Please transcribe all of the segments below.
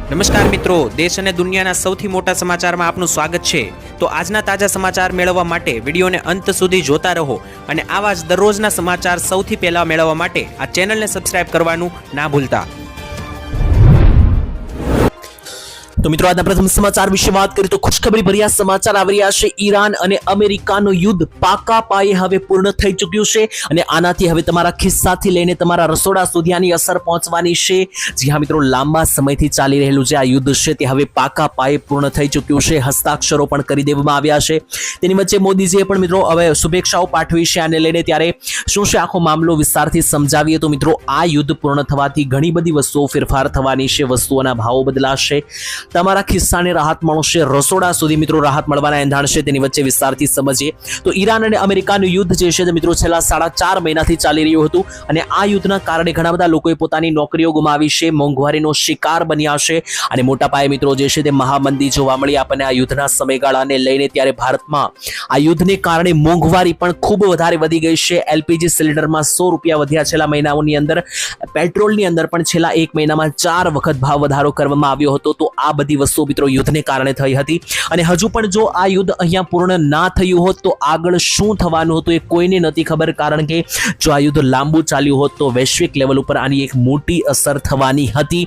નમસ્કાર મિત્રો, દેશ અને દુનિયાના સૌથી મોટા સમાચારમાં આપનું સ્વાગત છે। તો આજના તાજા સમાચાર મેળવવા માટે વિડીયોને અંત સુધી જોતા રહો અને આવા જ દરરોજના સમાચાર સૌથી પહેલા મેળવવા માટે આ ચેનલને સબસ્ક્રાઇબ કરવાનું ના ભૂલતા। તો મિત્રો આજના પ્રથમ સમાચાર વિશે વાત કરીએ તો ખુશખબરી ભર્યા સમાચાર આવી રહ્યા છે। ઈરાન અને અમેરિકાનું યુદ્ધ પાકા પાયે હવે પૂર્ણ થઈ ચૂક્યું છે અને આનાથી હવે તમારા ખિસ્સાથી લઈને તમારા રસોડા સુધી આની અસર પહોંચવાની છે। જી હા મિત્રો, લાંબા સમયથી ચાલી રહેલું જે આ યુદ્ધ છે તે હવે પાકા પાયે પૂર્ણ થઈ ચૂક્યું છે। હસ્તાક્ષરો પણ કરી દેવામાં આવ્યા છે। તેની વચ્ચે મોદીજીએ પણ મિત્રો હવે શુભેચ્છાઓ પાઠવી છે આને લઈને। ત્યારે શું છે આખો મામલો વિસ્તારથી સમજાવીએ તો મિત્રો આ યુદ્ધ પૂર્ણ થવાથી ઘણી બધી વસ્તુઓ ફેરફાર થવાની છે, વસ્તુઓના ભાવો બદલાશે, તમારા ખિસ્સાને રાહત મળશે, રસોડા સુધી મિત્રો રાહત મળવાના એંધાણ છે। તેની વચ્ચે વિસ્તારથી સમજીએ તો ઈરાન અને અમેરિકાનું યુદ્ધ જે છે તે મિત્રો છેલ્લા 4.5 મહિનાથી ચાલી રહ્યું હતું અને આ યુદ્ધના કારણે ઘણા બધા લોકોએ પોતાની નોકરીઓ ગુમાવી છે, મોંઘવારીનો શિકાર બન્યા છે અને મોટા પાયે મિત્રો જે છે તે મહામંદી જોવા મળી આપણને આ યુદ્ધના સમયગાળાને લઈને। ત્યારે ભારતમાં આ યુદ્ધને કારણે મોંઘવારી પણ ખૂબ વધારે વધી ગઈ છે। એલપીજી સિલિન્ડરમાં 100 રૂપિયા વધ્યા છેલ્લા મહિનાઓની અંદર, પેટ્રોલની અંદર પણ છેલ્લા 1 મહિનામાં 4 વખત ભાવ વધારો કરવામાં આવ્યો હતો। તો આ બધી વસ્તુઓ મિત્રો યુદ્ધને કારણે થઈ હતી અને હજુ પણ જો આ યુદ્ધ અહીંયા પૂર્ણ ના થયું હોત તો આગળ શું થવાનું હતું એ કોઈને નથી ખબર, કારણ કે જો આ યુદ્ધ લાંબુ ચાલ્યું હોત તો વૈશ્વિક લેવલ ઉપર આની એક મોટી અસર થવાની હતી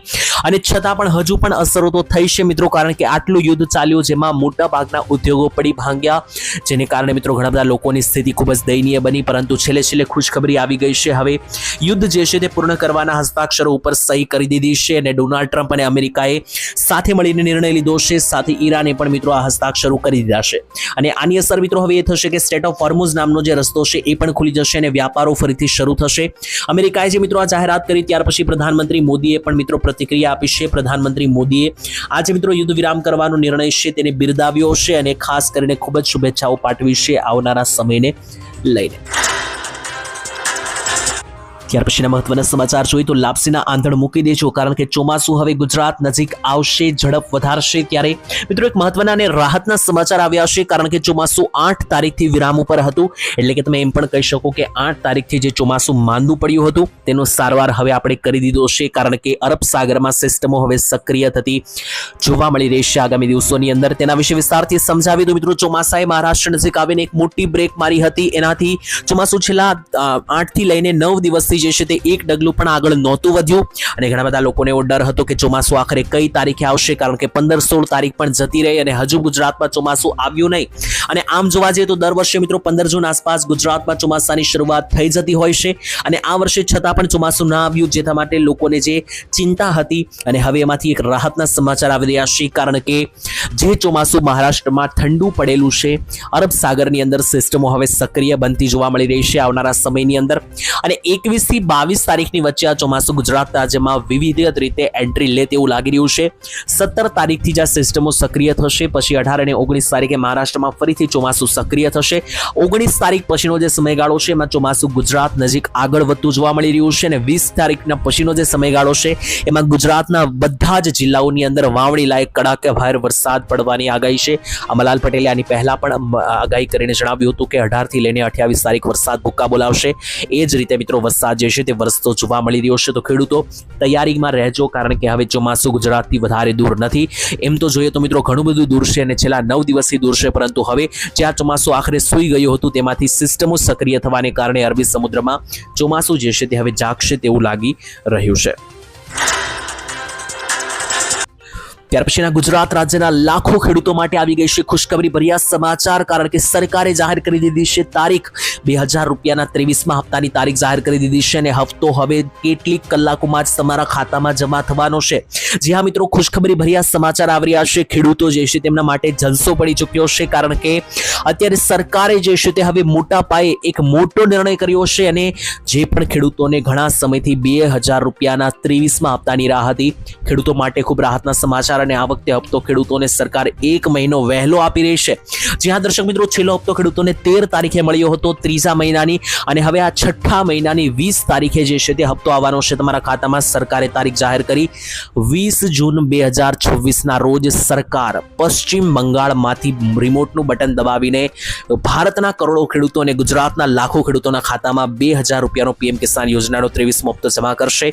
અને છતાં પણ હજુ પણ અસરો તો થઈ છે મિત્રો, કારણ કે આટલું યુદ્ધ ચાલ્યું જેમાં મોટા ભાગના ઉદ્યોગો પડી ભાંગ્યા, જેને કારણે મિત્રો ઘણા બધા લોકોની સ્થિતિ ખૂબ જ દયનીય બની। પરંતુ છેલ્લે ખુશખબરી આવી ગઈ છે, હવે યુદ્ધ જે છે તે પૂર્ણ કરવાના હસ્તાક્ષરો ઉપર સહી કરી દીધી છે અને ડોનાલ્ડ ટ્રમ્પ અને અમેરિકાએ સાથે મળીને નિર્ણય લીધો છે, સાથે ઈરાને પણ મિત્રો આ હસ્તાક્ષરો કરી દીધા છે અને આની અસર મિત્રો હવે એ થશે કે સ્ટ્રેટ ઓફ હોર્મુઝ નામનો જે રસ્તો છે એ પણ ખુલી જશે અને વ્યાપારો ફરીથી શરૂ થશે। અમેરિકાએ જે મિત્રો આ જાહેરાત કરી ત્યાર પછી પ્રધાનમંત્રી મોદીએ પણ મિત્રો પ્રતિક્રિયા આપી છે। પ્રધાનમંત્રી મોદીએ આજે મિત્રો યુદ્ધ વિરામ કરવાનો નિર્ણય છે તેને બિરદાવ્યો છે અને ખાસ કરીને ખૂબ જ શુભેચ્છાઓ પાઠવી છે આવનારા સમયને લઈને। ત્યાર પછીના મહત્વના સમાચાર જોઈએ તો લાપસીના આંધણ મૂકી દેજો, કારણ કે ચોમાસું હવે ગુજરાત નજીક આવશે, ઝડપ વધારશે। ત્યારે મિત્રો એક મહત્વના અને રાહતના સમાચાર આવ્યા છે, કારણ કે ચોમાસું 8 તારીખથી વિરામ ઉપર હતું, એટલે કે તમે એમ પણ કહી શકો કે 8 તારીખથી જે ચોમાસું માંદું પડ્યું હતું તેનો સારવાર હવે આપણે કરી દીધો છે, કારણ કે અરબ સાગરમાં સિસ્ટમો હવે સક્રિય થતી જોવા મળી રહેશે આગામી દિવસોની અંદર। તેના વિશે વિસ્તારથી સમજાવી દો મિત્રો, ચોમાસાએ મહારાષ્ટ્ર નજીક આવીને એક મોટી બ્રેક મારી હતી, એનાથી ચોમાસું છેલ્લા 8 થી લઈને 9 દિવસથી જે છે તે એક ડગલું પણ આગળ નહોતું વધ્યું અને ઘણા બધા લોકોને એવો ડર હતો કે ચોમાસું આખરે કઈ તારીખે આવશે, કારણ કે 15-16 તારીખ પણ જતી રહી અને હજુ ગુજરાતમાં ચોમાસું આવ્યું નહીં। અને આમ જોવા જઈએ તો દર વર્ષે મિત્રો 15 જૂન આસપાસ ગુજરાતમાં ચોમાસાની શરૂઆત થઈ જતી હોય છે અને આ વર્ષે છતાં પણ ચોમાસું ના આવ્યું, જેના માટે લોકોને જે ચિંતા હતી અને હવે એમાંથી એક રાહતના સમાચાર આવી રહ્યા છે, કારણ કે જે ચોમાસું મહારાષ્ટ્રમાં ઠંડુ પડેલું છે, અરબ સાગરની અંદર સિસ્ટમો હવે સક્રિય બનતી જોવા મળી રહી છે આવનારા સમયની અંદર અને 21 થી 22 તારીખની વચ્ચે આ ચોમાસું ગુજરાત રાજ્યમાં વિવિધ રીતે એન્ટ્રી લે તેવું લાગી રહ્યું છે। 17 તારીખથી જ આ સિસ્ટમો સક્રિય થશે, પછી 18 અને 19 તારીખે મહારાષ્ટ્રમાં ફરીથી ચોમાસું સક્રિય થશે। 19 તારીખ પછીનો જે સમયગાળો છે એમાં ચોમાસું ગુજરાત નજીક આગળ વધતું જોવા મળી રહ્યું છે અને 20 તારીખના પછીનો જે સમયગાળો છે એમાં ગુજરાતના બધા જ જિલ્લાઓની અંદર વાવણી લાયક કડાકેભેર વરસાદ પડવાની આગાહી છે। અમલાલ પટેલે આની પહેલા પણ આગાહી કરીને જણાવ્યું હતું કે 18 થી લઈને 28 તારીખ વરસાદ ભૂક્કા બોલાવશે। એ જ રીતે મિત્રો વરસાદ જે છે તે વરસતો જોવા મળી રહ્યો છે, તો ખેડૂતો તૈયારીમાં રહેજો, કારણ કે હવે ચોમાસું ગુજરાતથી વધારે દૂર નથી। એમ તો જોઈએ તો મિત્રો ઘણું બધું દૂર છે અને છેલ્લા 9 દિવસથી દૂર છે, પરંતુ હવે જ્યાં ચોમાસું આખરે સૂઈ ગયું હતું તેમાંથી સિસ્ટમો સક્રિય થવાને કારણે અરબી સમુદ્રમાં ચોમાસું જે છે તે હવે જાગશે તેવું લાગી રહ્યું છે। ત્યાર પછીના ગુજરાત રાજ્યના લાખો ખેડૂતો માટે આવી ગઈ છે ખુશખબરી ભર્યા સમાચાર, કારણ કે સરકારે જાહેર કરી દીધી છે તારીખ, 2000 રૂપિયાના 23મા હપ્તાની તારીખ જાહેર કરી દીધી છે અને હપ્તો હવે કેટલીક કલાકોમાં જ તમારા ખાતામાં જમા થવાનો છે। જી હા મિત્રો, ખુશખબરી ભર્યા સમાચાર આવી રહ્યા છે, ખેડૂતો જે છે તેમના માટે જલસો પડી ચૂક્યો છે, કારણ કે અત્યારે સરકારે જે છે તે હવે મોટા પાયે એક મોટો નિર્ણય કર્યો છે અને જે પણ ખેડૂતોને ઘણા સમયથી 2000 રૂપિયાના 23મા હપ્તાની રાહ હતી, ખેડૂતો માટે ખૂબ રાહતના સમાચાર અને આ વખતે હપ્તો ખેડૂતોને સરકાર 1 મહિનો વહેલો આપી રહી છે. જ્યાં દર્શક મિત્રો છેલ્લો હપ્તો ખેડૂતોને 13 તારીખે મળ્યો હતો ત્રીજા મહિનાની, અને હવે આ છઠ્ઠા મહિનાની 20 તારીખે જે છે તે હપ્તો આવવાનો છે તમારા ખાતામાં. સરકારે તારીખ જાહેર કરી 20 જૂન 2026 ના રોજ સરકાર પશ્ચિમ બંગાળમાંથી રિમોટનું બટન દબાવીને ભારતના કરોડો ખેડૂતો અને ગુજરાતના લાખો ખેડૂતોના ખાતામાં 2000 રૂપિયાનો પીએમ કિસાન યોજનાનો 23મો હપ્તો જમા કરશે.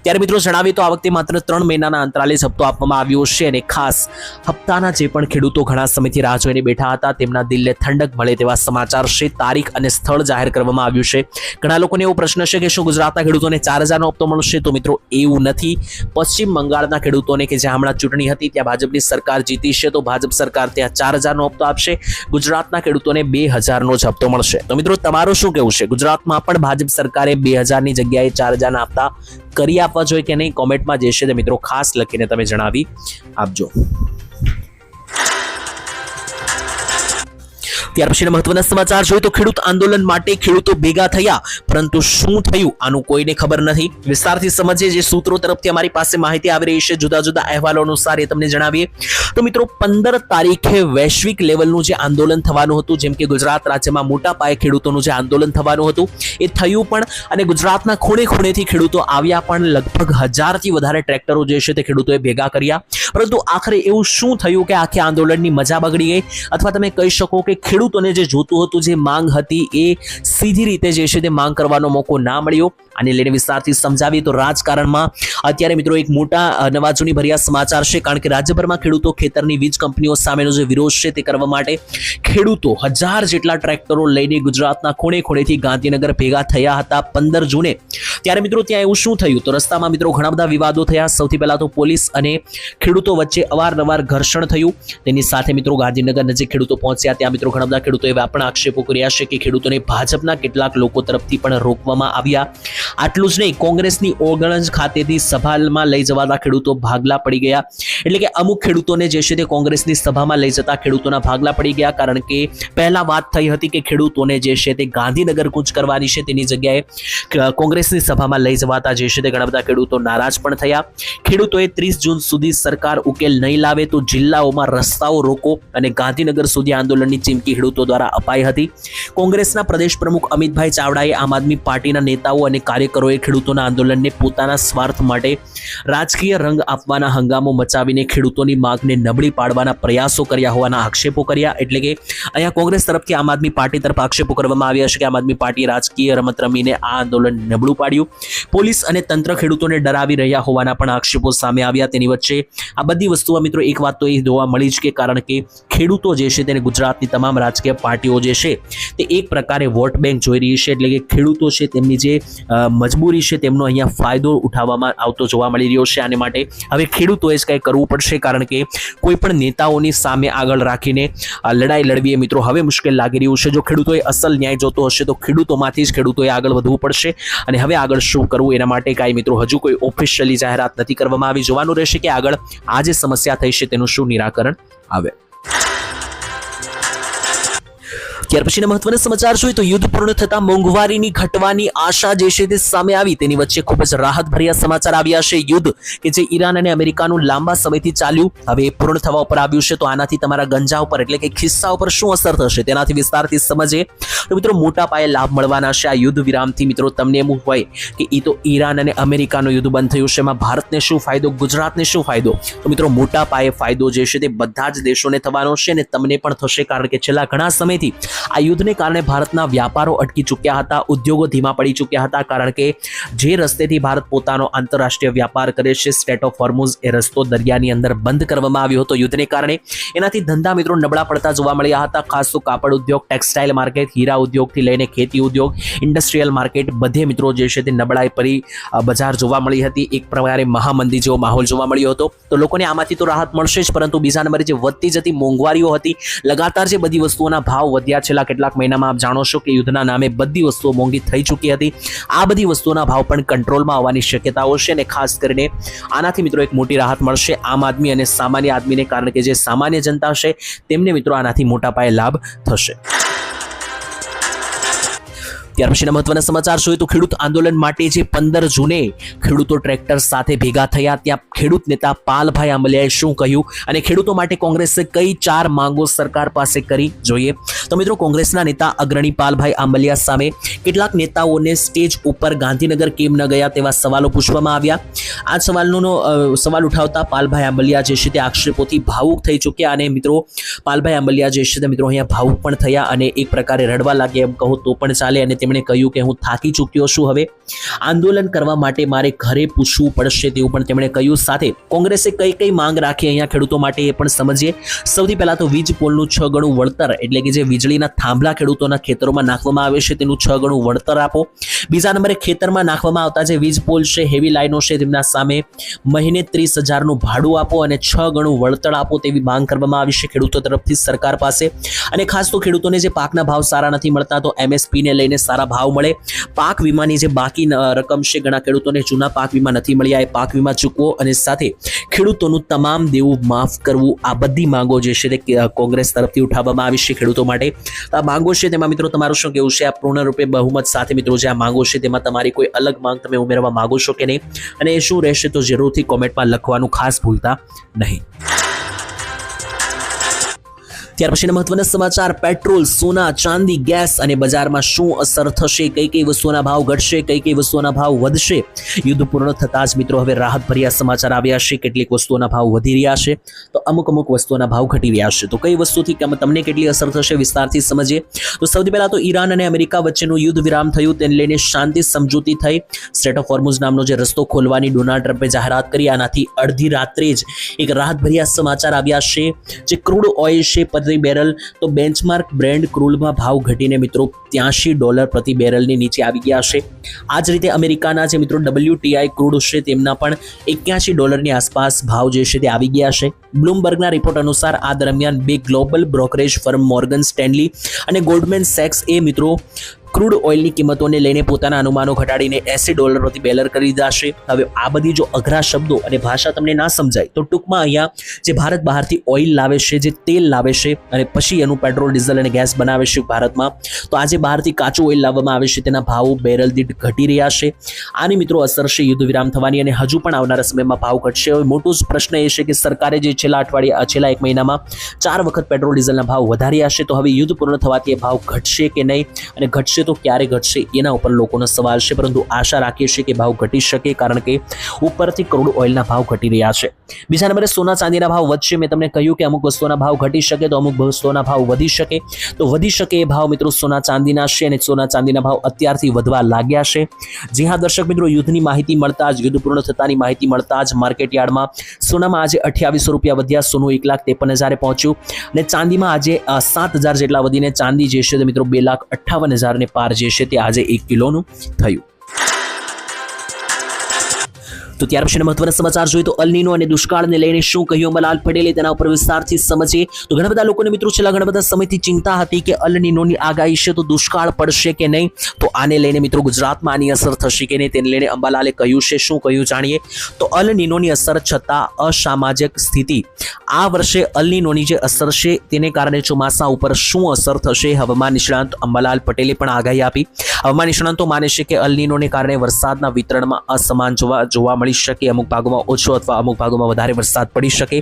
ત્યારે મિત્રો જણાવીએ તો આ વખતે માત્ર 3 મહિનાના અંતરાલે જ હપ્તો આપવામાં આવ્યો છે, અને ખાસ હપ્તાના જે પણ ખેડૂતો ઘણા સમયથી રાહ જોઈને બેઠા હતા તેમના દિલને ઠંડક મળે તેવા સમાચાર છે. તારીખ અને સ્થળ જાહેર કરવામાં આવ્યું છે. ઘણા લોકોને એવો પ્રશ્ન છે કે શું ગુજરાતના ખેડૂતોને 4000નો હપ્તો મળશે? તો મિત્રો એવું નથી. પશ્ચિમ બંગાળના ખેડૂતોને કે જ્યાં હમણાં ચૂંટણી હતી ત્યાં ભાજપની સરકાર જીતી છે, તો ભાજપ સરકાર ત્યાં 4000નો હપ્તો આપશે. ગુજરાતના ખેડૂતોને 2000નો જ હપ્તો મળશે. તો મિત્રો તમારું શું કહેવું છે? ગુજરાતમાં પણ ભાજપ સરકારે 2000ની જગ્યાએ 4000ના હપ્તા કરી આપવા જોઈએ કે નહીં? કોમેન્ટમાં જે છે તે મિત્રો ખાસ લખીને તમે જણાવી આપજો. ત્યાર પછીના મહત્વના સમાચાર જોઈએ તો ખેડૂત આંદોલન માટે ખેડૂતો ભેગા થયા, પરંતુ શું થયું આનું કોઈને ખબર નથી. વિસ્તારથી સમજીએ, જે સૂત્રો તરફથી અમારી પાસે માહિતી આવી રહી છે જુદા જુદા અહેવાલો અનુસાર, એ તમને જણાવીએ તો મિત્રો 15 તારીખે વૈશ્વિક લેવલનું જે આંદોલન થવાનું હતું, જેમ કે ગુજરાત રાજ્યમાં મોટા પાયે ખેડૂતોનું જે આંદોલન થવાનું હતું એ થયું પણ, અને ગુજરાતના ખૂણે ખૂણેથી ખેડૂતો આવ્યા પણ. લગભગ 1000થી વધારે ટ્રેક્ટરો જે છે તે ખેડૂતોએ ભેગા કર્યા, પરંતુ આખરે એવું શું થયું કે આખી આંદોલનની મજા બગડી ગઈ? અથવા તમે કહી શકો કે ખેડૂતોને જે જોતું હતું, જે માંગ હતી, એ સીધી રીતે જે છે તે માંગ કરવાનો મોકો ના મળ્યો. આને લઈને વિસ્તારથી સમજાવીએ તો રાજકારણમાં અત્યારે મિત્રો એક મોટા નવાજૂની ભર્યા સમાચાર છે, કારણ કે રાજ્યભરમાં ખેડૂતો ખેતરની વીજ કંપનીઓ સામેનો જે વિરોધ છે તે કરવા માટે ખેડૂતો 1000 જેટલા ટ્રેક્ટરો લઈને ગુજરાતના ખૂણે ખૂણેથી ગાંધીનગર ભેગા થયા હતા 15 જૂને. ત્યારે મિત્રો ત્યાં એવું શું થયું? તો રસ્તામાં મિત્રો ઘણા બધા વિવાદો થયા. સૌથી પહેલા તો પોલીસ અને ખેડૂતો વચ્ચે અવારનવાર ઘર્ષણ થયું. તેની સાથે મિત્રો ગાંધીનગર નજીક ખેડૂતો પહોંચ્યા. ત્યાં મિત્રો ઘણા બધા ખેડૂતોએ એવા પણ આક્ષેપો કર્યા છે કે ખેડૂતોને ભાજપના કેટલાક લોકો તરફથી પણ રોકવામાં આવ્યા. આટલું જ નહીં, કોંગ્રેસની ઓગણજ ખાતેથી સભામાં લઈ જવાતા ખેડૂતો ભાગલા પડી ગયા. એટલે કે અમુક ખેડૂતોને જે છે તે કોંગ્રેસની સભામાં લઈ જતા ખેડૂતોના ભાગલા પડી ગયા, કારણ કે પહેલા વાત થઈ હતી કે ખેડૂતોને જે છે તે ગાંધીનગર કૂચ કરવાની છે, તેની જગ્યાએ કોંગ્રેસની સભામાં લઈ જવાતા જે છે તે ઘણા બધા ખેડૂતો નારાજ પણ થયા. ખેડૂતોએ 30 જૂન સુધી સરકાર ઉકેલ નહીં લાવે તો જિલ્લાઓમાં રસ્તાઓ રોકો અને ગાંધીનગર સુધી આંદોલનની ચીમકી ખેડૂતો દ્વારા અપાઈ હતી. કોંગ્રેસના પ્રદેશ પ્રમુખ અમિતભાઈ ચાવડાએ આમ આદમી પાર્ટીના નેતાઓ અને કાર્યકરોએ ખેડૂતોના આંદોલનને પોતાના સ્વાર્થ માટે રાજકીય રંગ આપવાના હંગામો મચાવીને ખેડૂતોની માંગને નબળી પાડવાના પ્રયાસો કર્યા હોવાના આક્ષેપો કર્યા. એટલે કે અહીંયા કોંગ્રેસ તરફથી આમ આદમી પાર્ટી તરફ આક્ષેપો કરવામાં આવ્યા છે કે આમ આદમી પાર્ટીએ રાજકીય રમત રમીને આ આંદોલન નબળું પાડ્યું. પોલીસ અને તંત્ર ખેડૂતોને ડરાવી રહ્યા હોવાના પણ આક્ષેપો સામે આવ્યા. તેની વચ્ચે આ બધી વસ્તુઓ મિત્રો એક વાત તો એ જોવા મળી જ કે કારણ કે ખેડૂતો જે છે તેને ગુજરાતની તમામ રાજકીય પાર્ટીઓ જે છે તે એક પ્રકારે વોટ બેંક જોઈ રહી છે. એટલે કે ખેડૂતો છે તેમની જે મજબૂરી છે તેમનો અહીંયા ફાયદો ઉઠાવવામાં આવતો જોવા મળી રહ્યો છે. આને માટે હવે ખેડૂતોએ જ કંઈ કરવું પડશે, કારણ કે કોઈ પણ નેતાઓની સામે આગળ રાખીને લડાઈ લડવી એ મિત્રો હવે મુશ્કેલ લાગી રહ્યું છે. જો ખેડૂતોએ અસલ ન્યાય જોતો હશે તો ખેડૂતોમાંથી જ ખેડૂતોએ આગળ વધવું પડશે. અને હવે આગળ શું કરવું એના માટે કાંઈ મિત્રો હજુ કોઈ ઓફિશિયલી જાહેરાત નથી કરવામાં આવી. જોવાનું રહેશે કે આગળ આ જે સમસ્યા થઈ છે તેનું શું નિરાકરણ આવે. ત્યાર પછીના મહત્વના સમાચાર જોઈએ તો યુદ્ધ પૂર્ણ થતા મોંઘવારીની ઘટવાની આશા જે છે તે સામે આવી. તેની વચ્ચે ખૂબ જ રાહતભર્યા સમાચાર આવ્યા છે. યુદ્ધ કે જે ઈરાન અને અમેરિકાનું લાંબા સમયથી ચાલ્યું હવે પૂર્ણ થવા ઉપર આવ્યું છે, તો આનાથી તમારા ગંજા ઉપર એટલે કે ખિસ્સા ઉપર શું અસર થશે તેનાથી વિસ્તારથી સમજીએ તો મિત્રો મોટા પાયે લાભ મળવાના છે આ યુદ્ધ વિરામથી. મિત્રો તમને એમ હોય કે એ તો ઈરાન અને અમેરિકાનું યુદ્ધ બંધ થયું છે, એમાં ભારતને શું ફાયદો, ગુજરાતને શું ફાયદો? તો મિત્રો મોટા પાયે ફાયદો જે છે તે બધા જ દેશોને થવાનો છે અને તમને પણ થશે, કારણ કે છેલ્લા ઘણા સમયથી આ યુદ્ધને કારણે ભારતના વ્યાપારો અટકી ચૂક્યા હતા, ઉદ્યોગો ધીમા પડી ચૂક્યા હતા, કારણ કે જે રસ્તેથી ભારત પોતાનો આંતરરાષ્ટ્રીય વ્યાપાર કરે છે સ્ટ્રેટ ઓફ હોર્મુઝ, એ રસ્તો દરિયાની અંદર બંધ કરવામાં આવ્યો હતો યુદ્ધને કારણે. એનાથી ધંધા મિત્રો નબળા પડતા જોવા મળ્યા હતા. ખાસ તો કાપડ ઉદ્યોગ, ટેક્સટાઇલ માર્કેટ, હીરા ઉદ્યોગથી લઈને ખેતી ઉદ્યોગ, ઇન્ડસ્ટ્રીયલ માર્કેટ બધે મિત્રો જે છે તે નબળાઈ પરી બજાર જોવા મળી હતી. એક પ્રકારે મહામંદી જેવો માહોલ જોવા મળ્યો હતો. તો લોકોને આમાંથી તો રાહત મળશે જ, પરંતુ બીજા નંબરે જે વધતી જતી મોંઘવારીઓ હતી, લગાતાર જે બધી વસ્તુઓના ભાવ વધ્યા છેલ્લા કેટલાક મહિનામાં, આપ જાણો છો કે યુદ્ધના નામે બધી વસ્તુઓ મોંઘી થઈ ચૂકી હતી. આ બધી વસ્તુઓના ભાવ પણ કંટ્રોલમાં આવવાની શક્યતાઓ છે અને ખાસ કરીને આનાથી મિત્રો એક મોટી રાહત મળશે આમ આદમી અને સામાન્ય આદમીને, કારણ કે જે સામાન્ય જનતા છે તેમને મિત્રો આનાથી મોટા પાયે લાભ થશે. ત્યાર પછીના મહત્વના સમાચાર જોઈએ તો ખેડૂત આંદોલન માટે જે 15 જૂને ખેડૂતો ટ્રેક્ટર સાથે ભેગા થયા, ત્યાં ખેડૂત નેતા પાલભાઈ આંબલિયાએ શું કહ્યું અને ખેડૂતો માટે કોંગ્રેસે કઈ 4 માંગો સરકાર પાસે કરી, જોઈએ. તો મિત્રો, કોંગ્રેસના નેતા અગ્રણી પાલભાઈ આંબલિયા સામે કેટલાક નેતાઓને સ્ટેજ ઉપર ગાંધીનગર કેમ ન ગયા તેવા સવાલો પૂછવામાં આવ્યા. આ સવાલ ઉઠાવતા પાલભાઈ આંબલિયા જે છે તે આક્ષેપોથી ભાવુક થઈ ચૂક્યા અને મિત્રો પાલભાઈ આંબલિયા જે છે તે મિત્રો અહીંયા ભાવુક પણ થયા અને એક પ્રકારે રડવા લાગ્યા એમ કહું તો પણ ચાલે અને તેમણે કહ્યું કે હું થાકી ચૂક્યો છું, હવે આંદોલન કરવા માટે મારે ઘરે પૂછવું પડશે તેવું પણ તેમણે કહ્યું. સાથે કોંગ્રેસે કઈ માંગ રાખી અહીંયા ખેડૂતો માટે એ પણ સમજીએ. સૌથી પહેલા તો વીજ પોલનું 6 ગણું વળતર, એટલે કે જે વીજળીના થાંભલા ખેડૂતોના ખેતરોમાં નાખવામાં આવે છે તેનું 6 ગણું વળતર આપો. બીજા નંબરે ખેતરમાં નાખવામાં આવતા જે વીજ પોલ છે, હેવી લાઈનો છે, તેમના સામે મહિને 30,000નું ભાડું આપો અને 6 ગણું વળતર આપો તેવી માંગ કરવામાં આવી છે ખેડૂતો તરફથી સરકાર પાસે. અને ખાસ તો ખેડૂતોને જે પાકના ભાવ સારા નથી મળતા તો MSP ને લઈને સારા ભાવ મળે. પાક વીમાની જે બાકી રકમ છે, ઘણા ખેડૂતોને જૂના પાક વીમા નથી મળ્યા, એ પાક વીમા ચૂકવો અને સાથે ખેડૂતોનું તમામ દેવું માફ કરવું. આ બધી માંગો જે છે તે કોંગ્રેસ તરફથી ઉઠાવવામાં આવી છે ખેડૂતો માટે. આ માંગો છે તેમાં મિત્રો તમારું શું કહેવું છે? આ પૂર્ણરૂપે બહુમત સાથે મિત્રો જે આ માંગો છે તેમાં તમારી કોઈ અલગ માંગ તમે ઉમેરવા માંગો છો કે નહીં અને એ શું રહેશે તો જરૂરથી કોમેન્ટમાં લખવાનું ખાસ ભૂલતા નહીં. ત્યાર પછીના મહત્વના સમાચાર, પેટ્રોલ, સોના, ચાંદી, ગેસ અને બજારમાં શું અસર થશે, કઈ વસ્તુઓના ભાવ ઘટશે, કઈ વસ્તુઓના ભાવ વધશે. યુદ્ધ પૂર્ણ થતાં જ મિત્રો હવે રાહતભર્યા સમાચાર આવ્યા છે. કેટલીક વસ્તુઓના ભાવ વધી રહ્યા છે તો અમુક વસ્તુઓના ભાવ ઘટી રહ્યા છે. તો કઈ વસ્તુથી તમને કેટલી અસર થશે વિસ્તારથી સમજીએ. તો સૌથી પહેલા તો ઈરાન અને અમેરિકા વચ્ચેનું યુદ્ધ વિરામ થયું, તેને લઈને શાંતિ સમજૂતી થઈ. સ્ટ્રેટ ઓફ હોર્મુઝ નામનો જે રસ્તો ખોલવાની ડોનાલ્ડ ટ્રમ્પે જાહેરાત કરી, આનાથી અડધી રાત્રે જ એક રાહતભર્યા સમાચાર આવ્યા છે. જે ક્રૂડ ઓઇલ છે પ્રતિ બેરલ, તો બેન્ચમાર્ક બ્રેન્ડ ક્રૂડમાં ભાવ ઘટીને મિત્રો $83 પ્રતિ બેરલની નીચે આવી ગયા છે. આ જ રીતે અમેરિકાના જે મિત્રો WTI ક્રૂડ છે તેમના પણ $81 આસપાસ ભાવ જે છે તે આવી ગયા છે. બ્લૂમબર્ગના રિપોર્ટ અનુસાર આ દરમિયાન બે global brokerage firm Morgan Stanley અને ગોલ્ડમેન સેક્સ એ મિત્રો ક્રૂડ ઓઇલની કિંમતોને લઈને પોતાના અનુમાનો ઘટાડીને $80 પ્રતિ બેરલ કરી દીધા છે. હવે આ બધી જો અઘરા શબ્દો અને ભાષા તમને ના સમજાય તો ટૂંકમાં અહીંયા જે ભારત બહારથી ઓઇલ લાવે છે, જે તેલ લાવે છે અને પછી એનું પેટ્રોલ, ડીઝલ અને ગેસ બનાવે છે ભારતમાં, તો આજે બહારથી કાચું ઓઇલ લાવવામાં આવે છે તેના ભાવો બેરલ દીઠ ઘટી રહ્યા છે. આની મિત્રો અસર છે યુદ્ધ વિરામ થવાની અને હજુ પણ આવનારા સમયમાં ભાવ ઘટશે. હવે મોટો જ પ્રશ્ન એ છે કે સરકારે જે છેલ્લા એક મહિનામાં 4 વખત પેટ્રોલ ડીઝલના ભાવ વધાર્યા છે, તો હવે યુદ્ધ પૂર્ણ થવાથી એ ભાવ ઘટશે કે નહીં અને ઘટશે તો ક્યારે ઘટશે એના ઉપર લોકોનો સવાલ છે. પરંતુ આશા રાખીએ છીએ કે ભાવ ઘટી શકે, કારણ કે ઉપરથી ક્રૂડ ઓઇલના ભાવ ઘટી રહ્યા છે. બીજા નંબરે સોના ચાંદીના ભાવ વધશે. મેં તમને કહ્યું કે અમુક વસ્તુઓના ભાવ ઘટી શકે તો અમુક વસ્તુઓના ભાવ વધી શકે. તો વધી શકે એ ભાવ મિત્રો સોના ચાંદીના છે અને સોના ચાંદીના ભાવ અત્યારથી વધવા લાગ્યા છે. જી હા દર્શક મિત્રો, યુદ્ધની માહિતી મળતા જ, યુદ્ધ પૂર્ણ થતાની માહિતી મળતા જ માર્કેટ યાર્ડમાં સોનામાં આજે $2800 વધ્યા, સોનું 1,53,000 પહોંચ્યું અને ચાંદીમાં આજે 7,000 જેટલા વધીને ચાંદી જે છે તે મિત્રો 2,58,000 ને પાર જે છે તે આજે 1 કિલોનું થયું. તો ત્યાર પછીના મહત્વના સમાચાર જોઈએ તો અલ નીનો અને દુષ્કાળને લઈને શું કહ્યું અંબાલાલ પટેલે, તેના ઉપર વિસ્તારથી સમજીએ. તો ઘણા બધા લોકોને મિત્રો છેલ્લા ઘણા બધા સમયથી ચિંતા હતી કે અલ નીનોની આગાહી છે તો દુષ્કાળ પડશે કે નહીં. તો આને લઈને મિત્રો ગુજરાતમાં આની અસર થશે કે નહીં તેને લઈને અંબાલાલે કહ્યું છે. શું કહ્યું જાણીએ. તો અલ નીનોની અસર છતાં અસામાજિક સ્થિતિ, આ વર્ષે અલ નીનોની જે અસર છે તેને કારણે ચોમાસા ઉપર શું અસર થશે, હવામાન નિષ્ણાંત અંબાલાલ પટેલે પણ આગાહી આપી. હવામાન નિષ્ણાંતો માને છે કે અલ નીનોને કારણે વરસાદના વિતરણમાં અસમાન જોવા મળી શકે, અમુક ભાગોમાં ઓછો અથવા અમુક ભાગોમાં વધારે વરસાદ પડી શકે.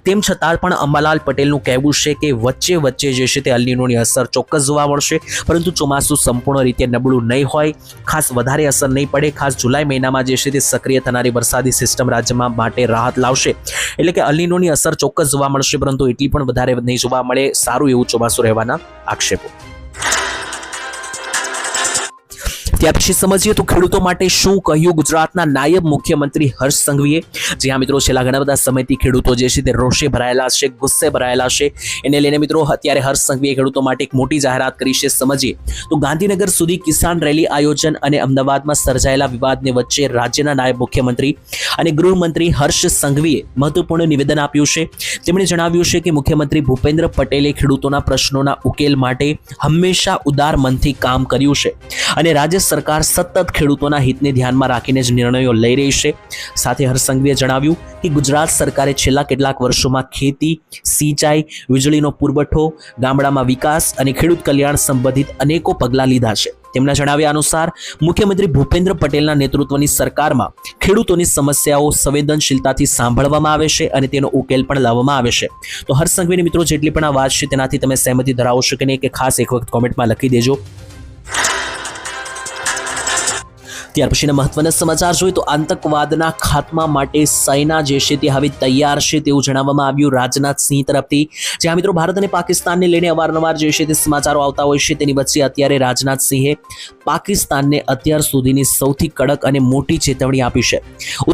તેમ છતાં પણ અંબાલાલ પટેલનું કહેવું છે કે વચ્ચે જે છે તે અલ નીનોની અસર ચોક્કસ જોવા મળશે, પરંતુ ચોમાસું સંપૂર્ણ રીતે નબળું નહીં હોય, ખાસ વધારે અસર નહીં પડે. ખાસ જુલાઈ મહિનામાં જે છે તે સક્રિય થનારી વરસાદી સિસ્ટમ રાજ્યમાં માટે રાહત લાવશે. એટલે કે અલ નીનોની અસર ચોક્કસ જોવા મળશે, પરંતુ એટલી પણ વધારે નહીં જોવા મળે. સારું એવું ચોમાસું રહેવાના આક્ષેપો. ત્યાર પછી સમજીએ તો ખેડૂતો માટે શું કહ્યું ગુજરાતના નાયબ મુખ્યમંત્રી હર્ષ સંઘવીએ. જી હા મિત્રો, છેલ્લા ઘણા બધા સમયથી ખેડૂતો જે છે તે રોષે ભરાયેલા છે, ગુસ્સે ભરાયેલા છે. એને લઈને મિત્રો અત્યારે હર્ષ સંઘવીએ ખેડૂતો માટે એક મોટી જાહેરાત કરી છે. સમજીએ તો ગાંધીનગર સુધી કિસાન રેલી આયોજન અને અમદાવાદમાં સર્જાયેલા વિવાદને વચ્ચે રાજ્યના નાયબ મુખ્યમંત્રી અને ગૃહમંત્રી હર્ષ સંઘવીએ મહત્વપૂર્ણ નિવેદન આપ્યું છે. તેમણે જણાવ્યું છે કે મુખ્યમંત્રી ભૂપેન્દ્ર પટેલે ખેડૂતોના પ્રશ્નોના ઉકેલ માટે હંમેશા ઉદાર મનથી કામ કર્યું છે અને રાજ્ય સરકાર સતત ખેડૂતોના હિતને ધ્યાનમાં રાખીને જ નિર્ણયો લઈ રહી છે. સાથે હર્ષ સંઘવીએ જણાવ્યું કે ગુજરાત સરકારે છેલ્લા કેટલાક વર્ષોમાં ખેતી, સિંચાઈ, વીજળીનો પુરવઠો, ગામડામાં વિકાસ અને ખેડૂત કલ્યાણ સંબંધિત અનેકો પગલાં લીધા છે. તેમના જણાવ્યા અનુસાર મુખ્યમંત્રી ભૂપેન્દ્ર પટેલના નેતૃત્વની સરકારમાં ખેડૂતોની સમસ્યાઓ સંવેદનશીલતાથી સાંભળવામાં આવે છે અને તેનો ઉકેલ પણ લાવવામાં આવે છે. તો હર્ષ સંઘવીની મિત્રો જેટલી પણ આ વાત છે તેનાથી તમે સહેમતિ ધરાવો છો કે નહીં, કે ખાસ એક વખત કોમેન્ટમાં લખી દેજો. ત્યાર પછીના મહત્વના સમાચાર જોઈએ તો આતંકવાદના ખાત્મા માટે સેના જે છે તે હવે તૈયાર છે તેવું જણાવવામાં આવ્યું રાજનાથસિંહ તરફથી. જ્યાં મિત્રો ભારત અને પાકિસ્તાનને લઈને અવારનવાર જે છે તે સમાચારો આવતા હોય છે, તેની વચ્ચે અત્યારે રાજનાથસિંહે પાકિસ્તાનને અત્યાર સુધીની સૌથી કડક અને મોટી ચેતવણી આપી છે.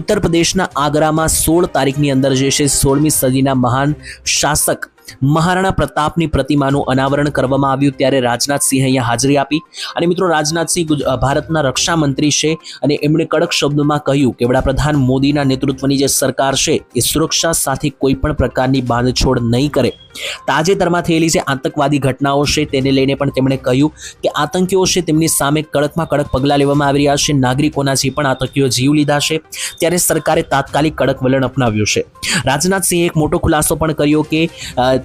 ઉત્તર પ્રદેશના આગ્રામાં 16 તારીખની અંદર જે છે 16મી સદીના મહાન શાસક મહારાણા પ્રતાપની પ્રતિમાનું અનાવરણ કરવામાં આવ્યું, ત્યારે રાજનાથસિંહ અહીંયા હાજરી આપી. અને મિત્રો રાજનાથસિંહ ભારતના રક્ષા મંત્રી છે અને એમણે કડક શબ્દોમાં કહ્યું કે વડાપ્રધાન મોદીના નેતૃત્વની જે સરકાર છે એ સુરક્ષા સાથે કોઈ પણ પ્રકારની બાંધછોડ નહીં કરે. તાજેતરમાં થયેલી જે આતંકવાદી ઘટનાઓ છે તેને લઈને પણ તેમણે કહ્યું કે આતંકીઓ છે તેમની સામે કડકમાં કડક પગલાં લેવામાં આવી રહ્યા છે. નાગરિકોના જે પણ આતંકીઓ જીવ લીધા છે ત્યારે સરકારે તાત્કાલિક કડક વલણ અપનાવ્યું છે. રાજનાથસિંહે એક મોટો ખુલાસો પણ કર્યો કે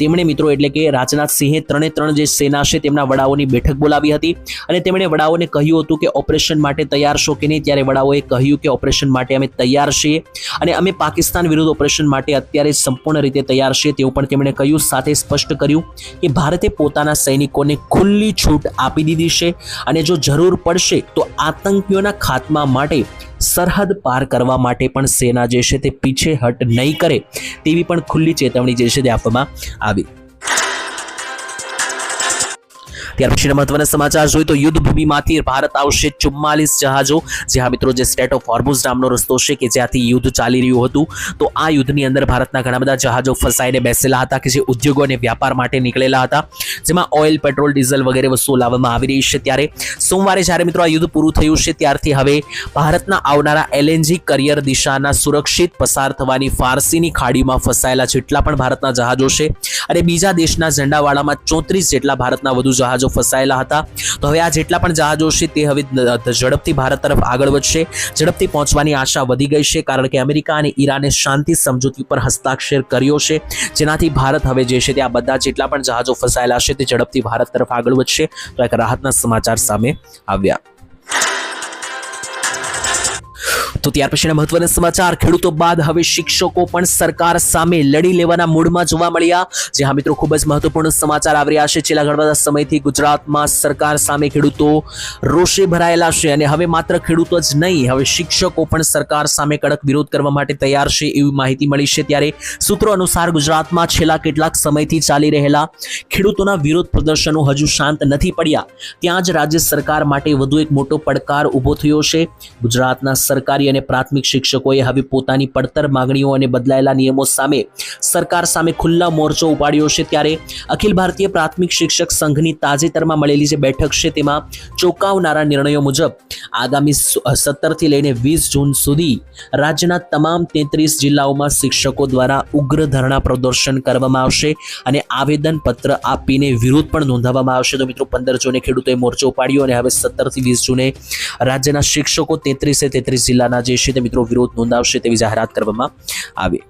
તેમણે મિત્રો એટલે કે રાજનાથસિંહે 3 જે સેના છે તેમના વડાઓની બેઠક બોલાવી હતી અને તેમણે વડાઓને કહ્યું હતું કે ઓપરેશન માટે તૈયાર છો કે નહીં, ત્યારે વડાઓએ કહ્યું કે ઓપરેશન માટે અમે તૈયાર છીએ અને અમે પાકિસ્તાન વિરુદ્ધ ઓપરેશન માટે અત્યારે સંપૂર્ણ રીતે તૈયાર છીએ તેવું પણ તેમણે કહ્યું. સાથે સ્પષ્ટ કર્યું કે ભારતે પોતાના સૈનિકોને ખુલ્લી છૂટ આપી દીધી છે અને જો જરૂર પડશે તો આતંકીઓના ખાત્મા માટે સરહદ પાર કરવા માટે પણ સેના જે છે તે પીછેહટ નહીં કરે તેવી પણ ખુલ્લી ચેતવણી જે છે તે આપવામાં આવી. ત્યાર પછીના મહત્વના સમાચાર જોઈએ તો યુદ્ધ ભૂમિમાંથી ભારત આવશે 44 જહાજો. જે મિત્રો જે સ્ટેટ ઓફ હોર્મુઝ નામનો રસ્તો છે કે જ્યાંથી યુદ્ધ ચાલી રહ્યું હતું, તો આ યુદ્ધની અંદર ભારતના ઘણા બધા જહાજો ફસાઈને બેસેલા હતા કે જે ઉદ્યોગો અને વ્યાપાર માટે નીકળેલા હતા, જેમાં ઓઇલ, પેટ્રોલ, ડીઝલ વગેરે વસ્તુઓ લાવવામાં આવી રહી છે. ત્યારે સોમવારે જ્યારે મિત્રો આ યુદ્ધ પૂરું થયું છે ત્યારથી હવે ભારતના આવનારા LNG કરિયર દિશાના સુરક્ષિત પસાર થવાની ફારસીની ખાડીમાં ફસાયેલા જેટલા પણ ભારતના જહાજો છે અને બીજા દેશના ઝંડાવાળામાં 34 જેટલા ભારતના વધુ જહાજો ફસાયેલા હતા. તો હવે આ જેટલા પણ જહાજો છે તે હવે ઝડપથી ભારત તરફ આગળ વધશે. ઝડપથી પહોંચવાની આશા વધી ગઈ છે કારણ કે અમેરિકા અને ઈરાને શાંતિ સમજૂતી પર હસ્તાક્ષર કર્યો છે, જેનાથી ભારત હવે જે છે તે આ બધા જેટલા પણ જહાજો ફસાયેલા છે તે ઝડપથી ભારત તરફ આગળ વધશે. તો એક રાહતના સમાચાર સામે આવ્યા. તો ત્યાર પછીના મહત્વના સમાચાર ખેડૂતો બાદ હવે શિક્ષકો પણ સરકાર સામે લડી લેવાના મૂડમાં જોવા મળ્યા. જે હા મિત્રો ખૂબ જ મહત્વપૂર્ણ સમાચાર આવી રહ્યા છે. છેલ્લા ઘણા બધા સમયથી ગુજરાતમાં સરકાર સામે ખેડૂતો રોષે ભરાયેલા છે અને હવે માત્ર ખેડૂતો જ નહીં, હવે શિક્ષકો પણ સરકાર સામે કડક વિરોધ કરવા માટે તૈયાર છે એવી માહિતી મળી છે. ત્યારે સૂત્રો અનુસાર ગુજરાતમાં છેલ્લા કેટલાક સમયથી ચાલી રહેલા ખેડૂતોના વિરોધ પ્રદર્શનો હજુ શાંત નથી પડ્યા. ત્યાં જ રાજ્ય સરકાર માટે વધુ એક મોટો પડકાર ઊભો થયો છે. ગુજરાતના સરકારી અને પ્રાથમિક શિક્ષકોએ હવે પોતાની પડતર માંગણીઓ અને બદલાયેલા નિયમો સામે સરકાર સામે ખુલ્લા મોરચો ઉપાડ્યો છે. ત્યારે અખિલ ભારતીય પ્રાથમિક શિક્ષક સંઘની તાજેતરમાં મળેલી જે બેઠક છે તેમાં ચોંકાવનારા નિર્ણયો મુજબ આગામી 17 થી લઈને 20 જૂન સુધી રાજ્યના તમામ 33 જિલ્લાઓમાં શિક્ષકો દ્વારા ઉગ્ર ધરણા પ્રદર્શન કરવામાં આવશે અને આવેદનપત્ર આપીને વિરોધ પણ નોંધાવવામાં આવશે. તો મિત્રો 15 જૂને ખેડૂતોએ મોરચો ઉપાડ્યો અને હવે 17 થી 20 જૂને રાજ્યના શિક્ષકો 33 જિલ્લાના જે છે તે મિત્રો વિરોધ નોંધાવશે તેવી જાહેરાત કરવામાં આવી.